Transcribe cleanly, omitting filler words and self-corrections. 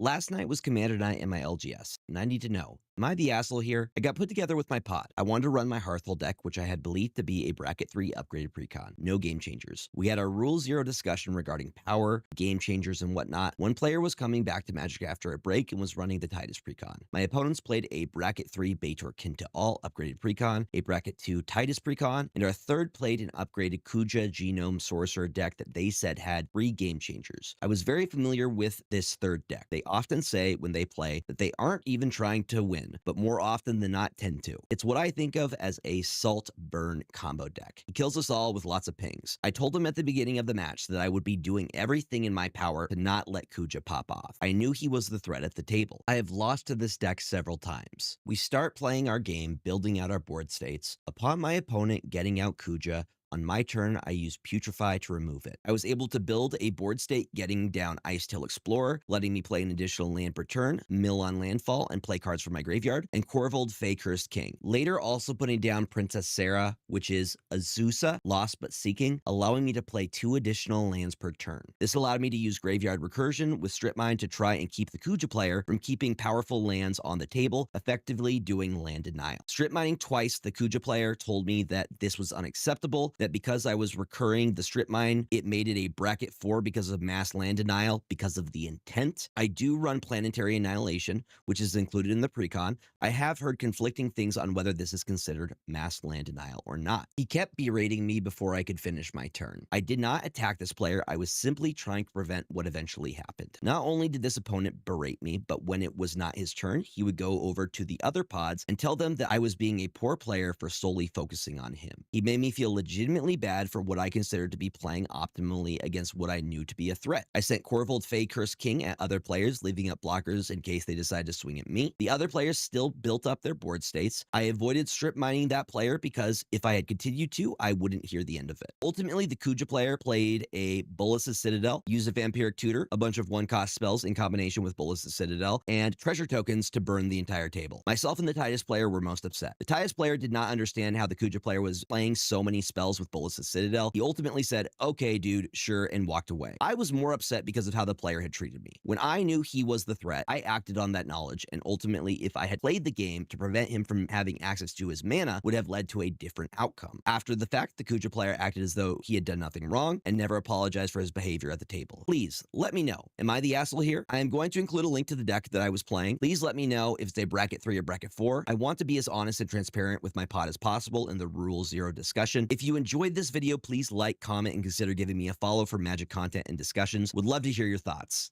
Last night was Commander Night in my LGS, and I need to know, am I the asshole here? I got put together with my pod. I wanted to run my Hearthful deck, which I had believed to be a Bracket 3 upgraded precon. No game changers. We had our Rule Zero discussion regarding power, game changers, and whatnot. One player was coming back to Magic after a break and was running the Titus precon. My opponents played a Bracket 3 Baitor Kin to All upgraded precon, a Bracket 2 Titus precon, and our third played an upgraded Kuja Genome Sorcerer deck that they said had 3 game changers. I was very familiar with this third deck. They often say when they play that they aren't even trying to win, but more often than not tend to. It's what I think of as a salt burn combo deck. He kills us all with lots of pings. I told him at the beginning of the match that I would be doing everything in my power to not let Kuja pop off. I knew he was the threat at the table. I have lost to this deck several times. We start playing our game, building out our board states. Upon my opponent getting out Kuja, on my turn, I used Putrefy to remove it. I was able to build a board state getting down Icetail Explorer, letting me play an additional land per turn, mill on landfall, and play cards from my graveyard, and Korvold Fey Cursed King. Later also putting down Princess Sarah, which is Azusa, Lost But Seeking, allowing me to play 2 additional lands per turn. This allowed me to use Graveyard Recursion with Strip Mine to try and keep the Kuja player from keeping powerful lands on the table, effectively doing land denial. Strip Mining twice, the Kuja player told me that this was unacceptable, that because I was recurring the strip mine, it made it a bracket 4 because of mass land denial, because of the intent. I do run Planetary Annihilation, which is included in the precon. I have heard conflicting things on whether this is considered mass land denial or not. He kept berating me before I could finish my turn. I did not attack this player. I was simply trying to prevent what eventually happened. Not only did this opponent berate me, but when it was not his turn, he would go over to the other pods and tell them that I was being a poor player for solely focusing on him. He made me feel legitimately bad for what I considered to be playing optimally against what I knew to be a threat. I sent Korvold Fey Cursed King at other players, leaving up blockers in case they decided to swing at me. The other players still built up their board states. I avoided strip mining that player because if I had continued to, I wouldn't hear the end of it. Ultimately, the Kuja player played a Bolas' Citadel, used a Vampiric Tutor, a bunch of 1-cost spells in combination with Bolas' Citadel, and treasure tokens to burn the entire table. Myself and the Titus player were most upset. The Titus player did not understand how the Kuja player was playing so many spells with Bolas' Citadel. He ultimately said, okay, dude, sure, and walked away. I was more upset because of how the player had treated me. When I knew he was the threat, I acted on that knowledge, and ultimately, if I had played the game to prevent him from having access to his mana, would have led to a different outcome. After the fact, the Kuja player acted as though he had done nothing wrong and never apologized for his behavior at the table. Please, let me know. Am I the asshole here? I am going to include a link to the deck that I was playing. Please let me know if it's a bracket 3 or bracket 4. I want to be as honest and transparent with my pod as possible in the Rule Zero discussion. If you enjoyed this video, please like, comment, and consider giving me a follow for Magic content and discussions. Would love to hear your thoughts.